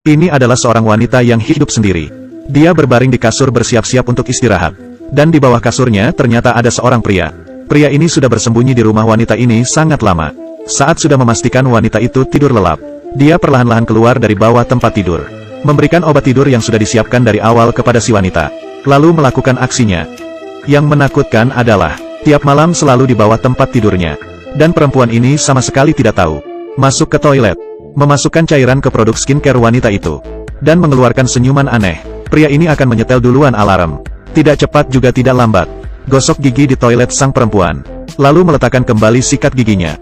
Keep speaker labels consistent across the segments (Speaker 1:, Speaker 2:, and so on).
Speaker 1: Ini adalah seorang wanita yang hidup sendiri. Dia berbaring di kasur bersiap-siap untuk istirahat. Dan di bawah kasurnya ternyata ada seorang pria. Pria ini sudah bersembunyi di rumah wanita ini sangat lama. Saat sudah memastikan wanita itu tidur lelap, dia perlahan-lahan keluar dari bawah tempat tidur, memberikan obat tidur yang sudah disiapkan dari awal kepada si wanita, lalu melakukan aksinya. Yang menakutkan adalah, tiap malam selalu di bawah tempat tidurnya. Dan perempuan ini sama sekali tidak tahu. Masuk ke toilet, memasukkan cairan ke produk skincare wanita itu, dan mengeluarkan senyuman aneh. Pria ini akan menyetel duluan alarm. Tidak cepat juga tidak lambat. Gosok gigi di toilet sang perempuan, lalu meletakkan kembali sikat giginya.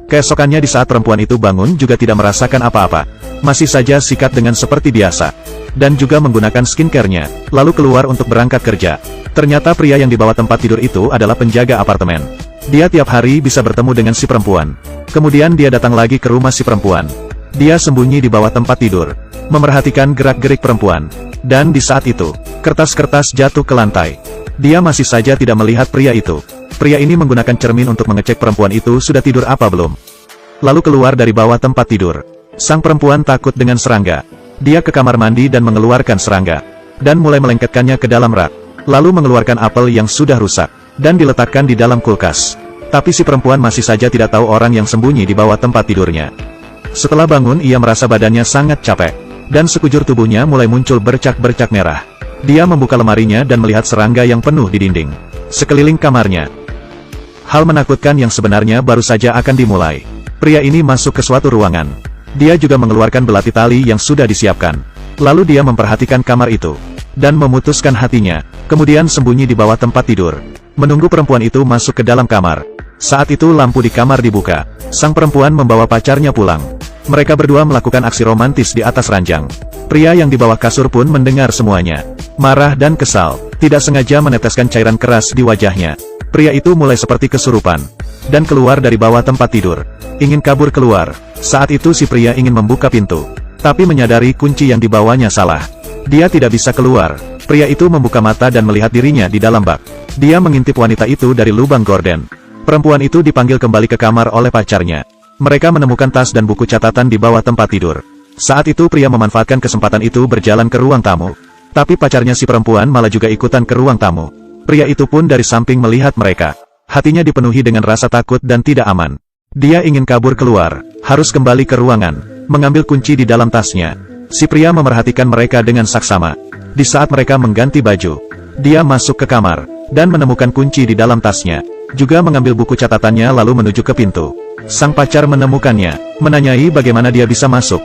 Speaker 1: Keesokannya di saat perempuan itu bangun juga tidak merasakan apa-apa. Masih saja sikat dengan seperti biasa. Dan juga menggunakan skincare-nya, lalu keluar untuk berangkat kerja. Ternyata pria yang di bawah tempat tidur itu adalah penjaga apartemen. Dia tiap hari bisa bertemu dengan si perempuan. Kemudian dia datang lagi ke rumah si perempuan. Dia sembunyi di bawah tempat tidur, memerhatikan gerak-gerik perempuan. Dan di saat itu, kertas-kertas jatuh ke lantai. Dia masih saja tidak melihat pria itu. Pria ini menggunakan cermin untuk mengecek perempuan itu sudah tidur apa belum. Lalu keluar dari bawah tempat tidur. Sang perempuan takut dengan serangga. Dia ke kamar mandi dan mengeluarkan serangga. Dan mulai melengketkannya ke dalam rak. Lalu mengeluarkan apel yang sudah rusak. Dan diletakkan di dalam kulkas. Tapi si perempuan masih saja tidak tahu orang yang sembunyi di bawah tempat tidurnya. Setelah bangun ia merasa badannya sangat capek. Dan sekujur tubuhnya mulai muncul bercak-bercak merah. Dia membuka lemarinya dan melihat serangga yang penuh di dinding sekeliling kamarnya. Hal menakutkan yang sebenarnya baru saja akan dimulai. Pria ini masuk ke suatu ruangan. Dia juga mengeluarkan belati tali yang sudah disiapkan. Lalu dia memperhatikan kamar itu. Dan memutuskan hatinya. Kemudian sembunyi di bawah tempat tidur. Menunggu perempuan itu masuk ke dalam kamar. Saat itu lampu di kamar dibuka. Sang perempuan membawa pacarnya pulang. Mereka berdua melakukan aksi romantis di atas ranjang. Pria yang di bawah kasur pun mendengar semuanya. Marah dan kesal, tidak sengaja meneteskan cairan keras di wajahnya. Pria itu mulai seperti kesurupan. Dan keluar dari bawah tempat tidur. Ingin kabur keluar. Saat itu si pria ingin membuka pintu. Tapi menyadari kunci yang dibawanya salah. Dia tidak bisa keluar. Pria itu membuka mata dan melihat dirinya di dalam bak. Dia mengintip wanita itu dari lubang gorden. Perempuan itu dipanggil kembali ke kamar oleh pacarnya. Mereka menemukan tas dan buku catatan di bawah tempat tidur. Saat itu pria memanfaatkan kesempatan itu berjalan ke ruang tamu. Tapi pacarnya si perempuan malah juga ikutan ke ruang tamu. Pria itu pun dari samping melihat mereka. Hatinya dipenuhi dengan rasa takut dan tidak aman. Dia ingin kabur keluar, harus kembali ke ruangan, mengambil kunci di dalam tasnya. Si pria memerhatikan mereka dengan saksama. Di saat mereka mengganti baju, dia masuk ke kamar, dan menemukan kunci di dalam tasnya. Juga mengambil buku catatannya lalu menuju ke pintu. Sang pacar menemukannya, menanyai bagaimana dia bisa masuk.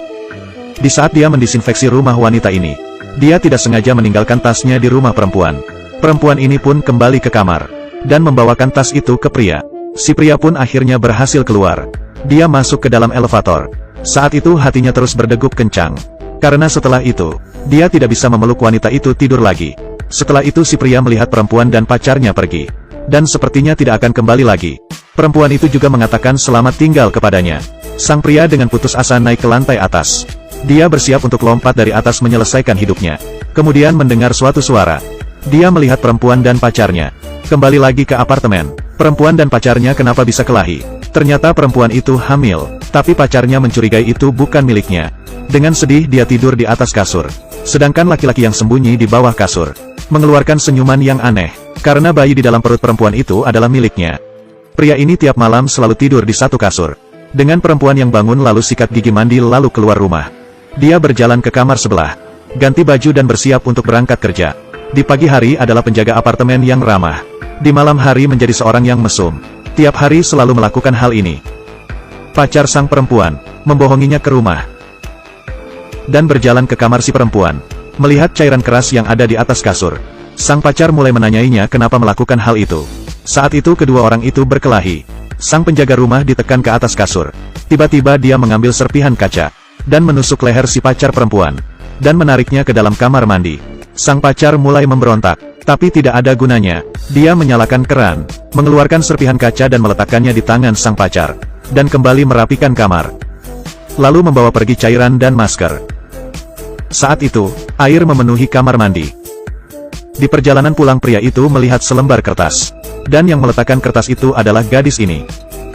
Speaker 1: Di saat dia mendisinfeksi rumah wanita ini, dia tidak sengaja meninggalkan tasnya di rumah perempuan. Perempuan ini pun kembali ke kamar, dan membawakan tas itu ke pria. Si pria pun akhirnya berhasil keluar. Dia masuk ke dalam elevator. Saat itu hatinya terus berdegup kencang. Karena setelah itu, dia tidak bisa memeluk wanita itu tidur lagi. Setelah itu si pria melihat perempuan dan pacarnya pergi. Dan sepertinya tidak akan kembali lagi. Perempuan itu juga mengatakan selamat tinggal kepadanya. Sang pria dengan putus asa naik ke lantai atas. Dia bersiap untuk lompat dari atas menyelesaikan hidupnya. Kemudian mendengar suatu suara. Dia melihat perempuan dan pacarnya. Kembali lagi ke apartemen. Perempuan dan pacarnya kenapa bisa kelahi? Ternyata perempuan itu hamil. Tapi pacarnya mencurigai itu bukan miliknya. Dengan sedih dia tidur di atas kasur. Sedangkan laki-laki yang sembunyi di bawah kasur mengeluarkan senyuman yang aneh. Karena bayi di dalam perut perempuan itu adalah miliknya. Pria ini tiap malam selalu tidur di satu kasur. Dengan perempuan yang bangun lalu sikat gigi mandi lalu keluar rumah. Dia berjalan ke kamar sebelah. Ganti baju dan bersiap untuk berangkat kerja. Di pagi hari adalah penjaga apartemen yang ramah. Di malam hari menjadi seorang yang mesum. Tiap hari selalu melakukan hal ini. Pacar sang perempuan membohonginya ke rumah. Dan berjalan ke kamar si perempuan. Melihat cairan keras yang ada di atas kasur. Sang pacar mulai menanyainya kenapa melakukan hal itu. Saat itu kedua orang itu berkelahi. Sang penjaga rumah ditekan ke atas kasur. Tiba-tiba dia mengambil serpihan kaca. Dan menusuk leher si pacar perempuan. Dan menariknya ke dalam kamar mandi. Sang pacar mulai memberontak. Tapi tidak ada gunanya. Dia menyalakan keran. Mengeluarkan serpihan kaca dan meletakkannya di tangan sang pacar. Dan kembali merapikan kamar. Lalu membawa pergi cairan dan masker. Saat itu, air memenuhi kamar mandi. Di perjalanan pulang pria itu melihat selembar kertas. Dan yang meletakkan kertas itu adalah gadis ini.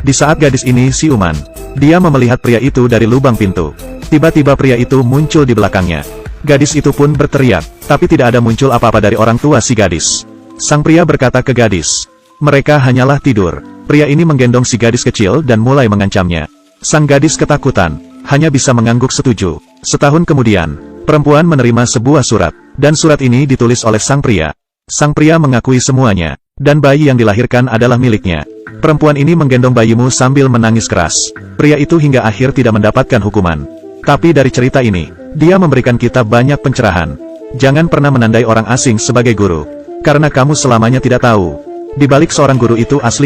Speaker 1: Di saat gadis ini siuman, dia melihat pria itu dari lubang pintu. Tiba-tiba pria itu muncul di belakangnya. Gadis itu pun berteriak, tapi tidak ada muncul apa-apa dari orang tua si gadis. Sang pria berkata ke gadis, "Mereka hanyalah tidur." Pria ini menggendong si gadis kecil dan mulai mengancamnya. Sang gadis ketakutan, hanya bisa mengangguk setuju. Setahun kemudian, perempuan menerima sebuah surat, dan surat ini ditulis oleh sang pria. Sang pria mengakui semuanya, dan bayi yang dilahirkan adalah miliknya. Perempuan ini menggendong bayimu sambil menangis keras. Pria itu hingga akhir tidak mendapatkan hukuman. Tapi dari cerita ini, dia memberikan kita banyak pencerahan. Jangan pernah menandai orang asing sebagai guru. Karena kamu selamanya tidak tahu, di balik seorang guru itu asli